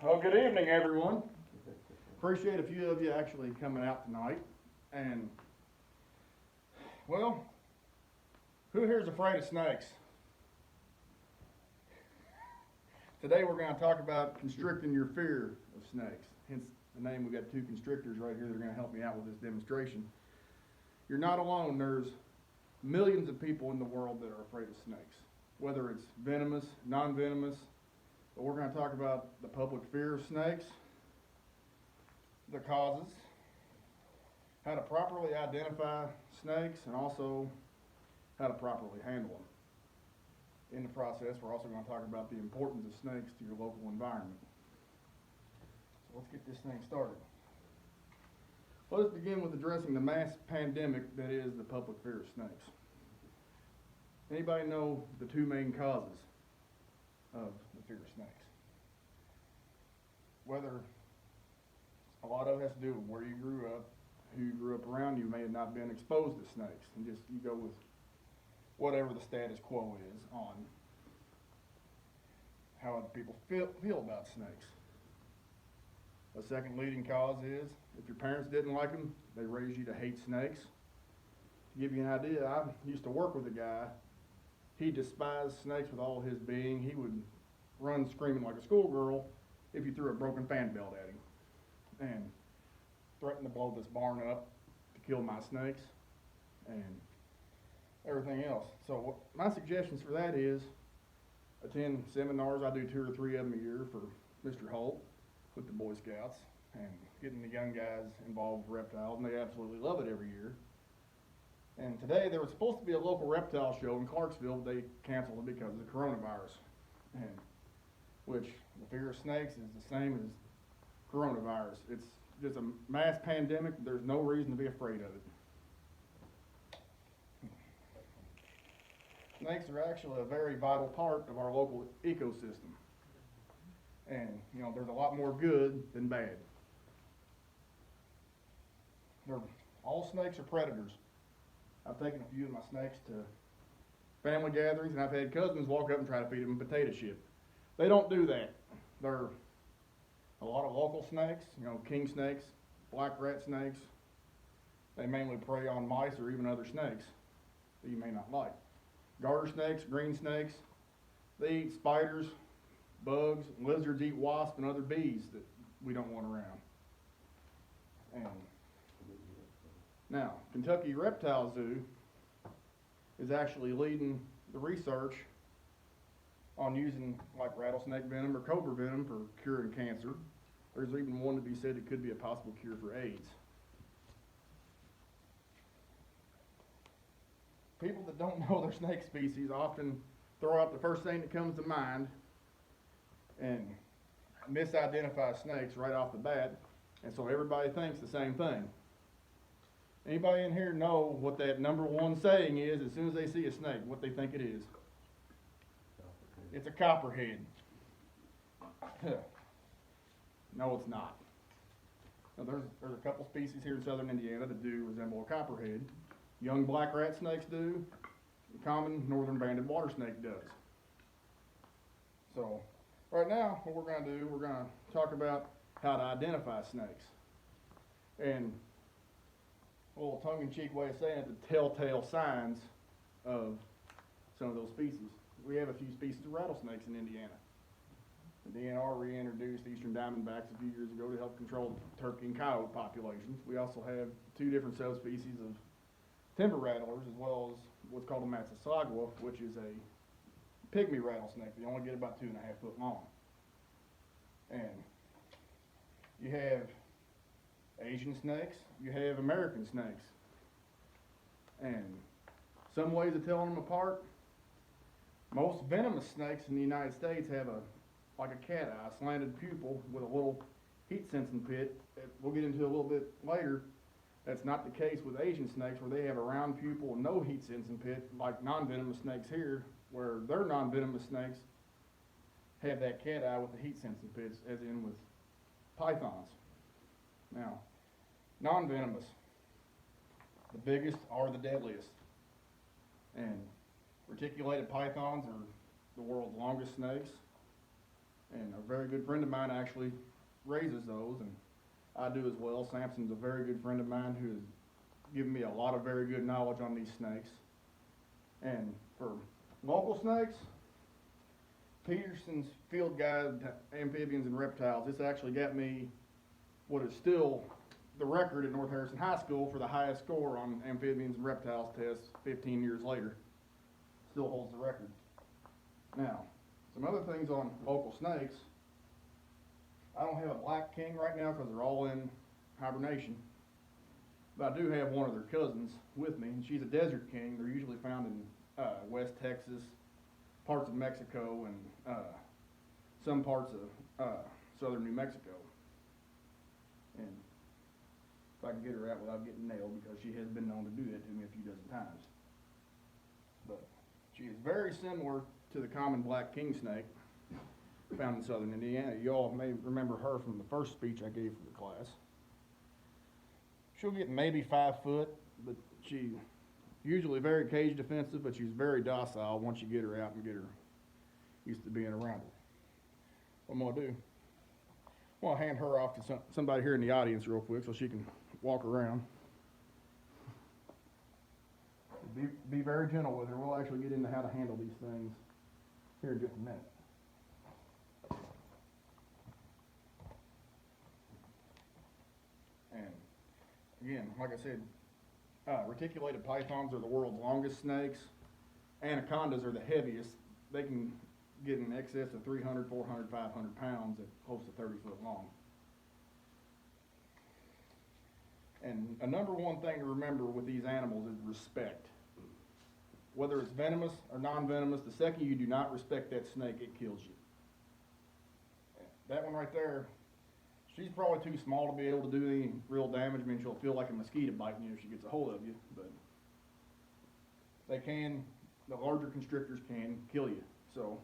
Well, good evening, everyone. Appreciate a few of you actually coming out tonight. And, well, who here is afraid of snakes? Today we're going to talk about constricting your fear of snakes. Hence the name. We've got two constrictors right here that are going to help me out with this demonstration. You're not alone. There's millions of people in the world that are afraid of snakes, whether it's venomous, non-venomous. But we're going to talk about the public fear of snakes, the causes, how to properly identify snakes, and also how to properly handle them. In the process, we're also going to talk about the importance of snakes to your local environment. So let's get this thing started. Let's begin with addressing the mass pandemic that is the public fear of snakes. Anybody know the two main causes of the fear of snakes? Whether a lot of it has to do with where you grew up, who you grew up around, you may have not been exposed to snakes, and just you go with whatever the status quo is on how other people feel about snakes. A second leading cause is if your parents didn't like them, they raised you to hate snakes. To give you an idea, I used to work with a guy. He despised snakes with all his being. He would run screaming like a schoolgirl if you threw a broken fan belt at him, and threatened to blow this barn up to kill my snakes and everything else. So my suggestions for that is attend seminars. I do 2 or 3 of them a year for Mr. Holt with the Boy Scouts, and getting the young guys involved with reptiles, and they absolutely love it every year. And today there was supposed to be a local reptile show in Clarksville, but they canceled it because of the coronavirus. And which the fear of snakes is the same as coronavirus. It's just a mass pandemic. There's no reason to be afraid of it. Snakes are actually a very vital part of our local ecosystem. And, there's a lot more good than bad. All snakes are predators. I've taken a few of my snakes to family gatherings, and I've had cousins walk up and try to feed them potato chip. They don't do that. They're a lot of local snakes, king snakes, black rat snakes. They mainly prey on mice or even other snakes that you may not like. Garter snakes, green snakes, they eat spiders, bugs, lizards eat wasps and other bees that we don't want around. And now, Kentucky Reptile Zoo is actually leading the research on using like rattlesnake venom or cobra venom for curing cancer. There's even one to be said it could be a possible cure for AIDS. People that don't know their snake species often throw out the first thing that comes to mind and misidentify snakes right off the bat, and so everybody thinks the same thing. Anybody in here know what that number one saying is as soon as they see a snake, what they think it is? It's a copperhead. No, it's not. Now, there's a couple species here in southern Indiana that do resemble a copperhead. Young black rat snakes do. The common northern banded water snake does. So, right now, what we're going to do, we're going to talk about how to identify snakes. And a little tongue-in-cheek way of saying it, the telltale signs of some of those species. We have a few species of rattlesnakes in Indiana. The DNR reintroduced eastern diamondbacks a few years ago to help control the turkey and coyote populations. We also have 2 different subspecies of timber rattlers, as well as what's called a Matsasagwa, which is a pygmy rattlesnake. They only get about 2.5 foot long. And you have Asian snakes, you have American snakes. And some ways of telling them apart, most venomous snakes in the United States have like a cat eye, slanted pupil with a little heat sensing pit that we'll get into a little bit later. That's not the case with Asian snakes, where they have a round pupil and no heat sensing pit, like non-venomous snakes here, where their non-venomous snakes have that cat eye with the heat sensing pits, as in with pythons. Now, non-venomous, the biggest are the deadliest. And reticulated pythons are the world's longest snakes. And a very good friend of mine actually raises those, and I do as well. Samson's a very good friend of mine who has given me a lot of very good knowledge on these snakes. And for local snakes, Peterson's Field Guide to Amphibians and Reptiles, this actually got me what is still the record at North Harrison High School for the highest score on amphibians and reptiles tests 15 years later. Still holds the record. Now, some other things on local snakes. I don't have a black king right now because they're all in hibernation. But I do have one of their cousins with me, and she's a desert king. They're usually found in West Texas, parts of Mexico, and some parts of southern New Mexico. And if I can get her out without getting nailed, because she has been known to do that to me a few dozen times. But she is very similar to the common black king snake found in southern Indiana. You all may remember her from the first speech I gave for the class. She'll get maybe 5 foot, but she's usually very cage defensive, but she's very docile once you get her out and get her used to being around her. What I'm gonna do, I'm gonna hand her off to somebody here in the audience real quick so she can walk around. Be very gentle with her. We'll actually get into how to handle these things here in just a minute. And again, like I said, reticulated pythons are the world's longest snakes. Anacondas are the heaviest. They can get in excess of 300, 400, 500 pounds at close to 30 foot long. And a number one thing to remember with these animals is respect. Whether it's venomous or non-venomous, the second you do not respect that snake, it kills you. That one right there, she's probably too small to be able to do any real damage. I mean, she'll feel like a mosquito biting you if she gets a hold of you, but they can, the larger constrictors can kill you. So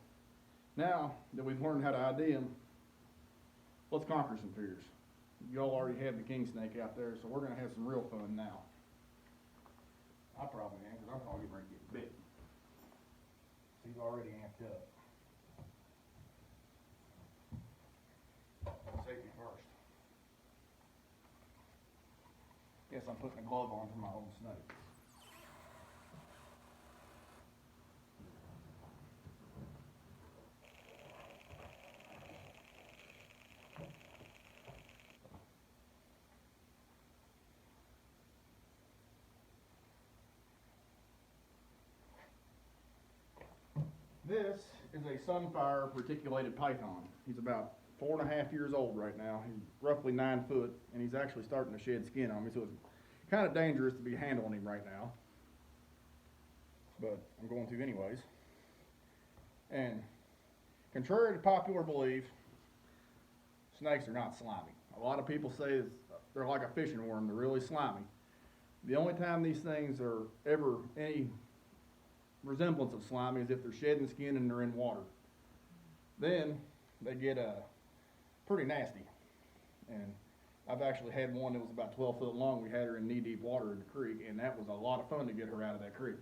now that we've learned how to ID them, let's conquer some fears. Y'all already have the king snake out there, so we're going to have some real fun now. I probably am, because I'm probably getting ready to get bit. He's already amped up. Safety first. Guess I'm putting a glove on for my own snake. This is a sunfire reticulated python. He's about 4.5 years old right now. He's roughly 9 foot, and he's actually starting to shed skin on me, so it's kind of dangerous to be handling him right now. But I'm going to anyways. And contrary to popular belief, snakes are not slimy. A lot of people say they're like a fishing worm. They're really slimy. The only time these things are ever any resemblance of slimy is if they're shedding skin and they're in water. Then they get pretty nasty. And I've actually had one that was about 12 foot long. We had her in knee-deep water in the creek, and that was a lot of fun to get her out of that creek.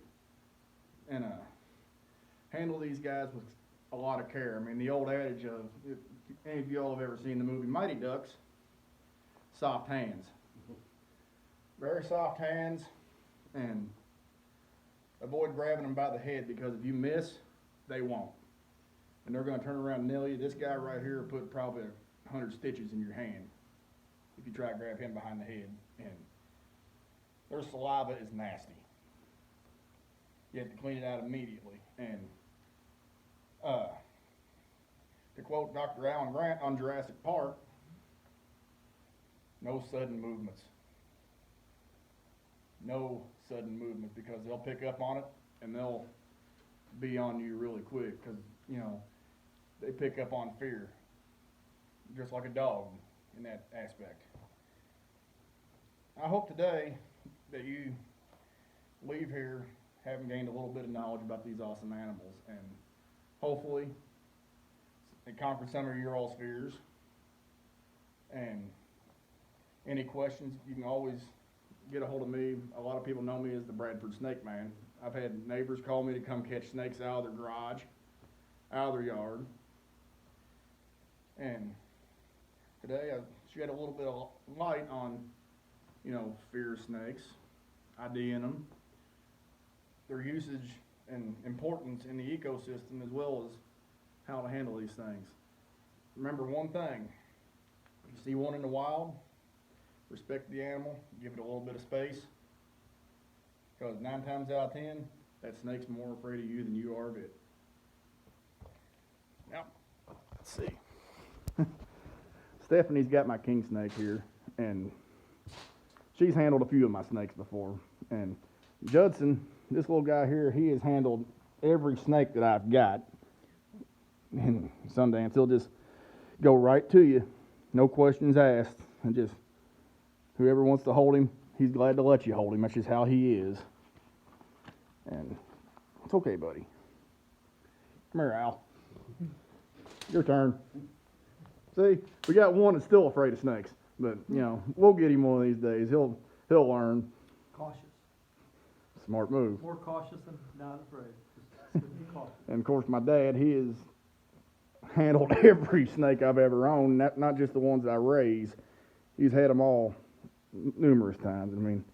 And handle these guys with a lot of care. I mean, the old adage of, if any of y'all have ever seen the movie Mighty Ducks, soft hands. Very soft hands, and avoid grabbing them by the head, because if you miss, they won't. And they're going to turn around and nail you. This guy right here put probably 100 stitches in your hand if you try to grab him behind the head. And their saliva is nasty. You have to clean it out immediately. And to quote Dr. Alan Grant on Jurassic Park, no sudden movements. No sudden movements, because they'll pick up on it and they'll be on you really quick, because, you know, they pick up on fear, just like a dog in that aspect. I hope today that you leave here having gained a little bit of knowledge about these awesome animals, and hopefully it conquered some of your all's fears. And any questions, you can always get a hold of me. A lot of people know me as the Bradford Snake Man. I've had neighbors call me to come catch snakes out of their garage, out of their yard. And today I shed a little bit of light on, fear of snakes, IDing them, their usage and importance in the ecosystem, as well as how to handle these things. Remember one thing: if you see one in the wild, respect the animal, give it a little bit of space, because 9 times out of 10, that snake's more afraid of you than you are of it. Now, let's see. Stephanie's got my king snake here, and she's handled a few of my snakes before. And Judson, this little guy here, he has handled every snake that I've got. And Sundance, he'll just go right to you, no questions asked, and just whoever wants to hold him, he's glad to let you hold him. That's just how he is. And it's okay, buddy. Come here, Al. Your turn. See, we got one that's still afraid of snakes, but we'll get him one of these days. He'll learn. Cautious. Smart move. More cautious than not afraid. Just be cautious. And of course, my dad, he has handled every snake I've ever owned, not just the ones I raise. He's had them all numerous times. I mean,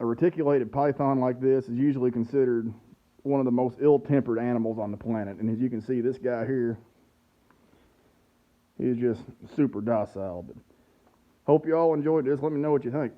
a reticulated python like this is usually considered one of the most ill-tempered animals on the planet. And as you can see, this guy here, he's just super docile. But hope you all enjoyed this. Let me know what you think.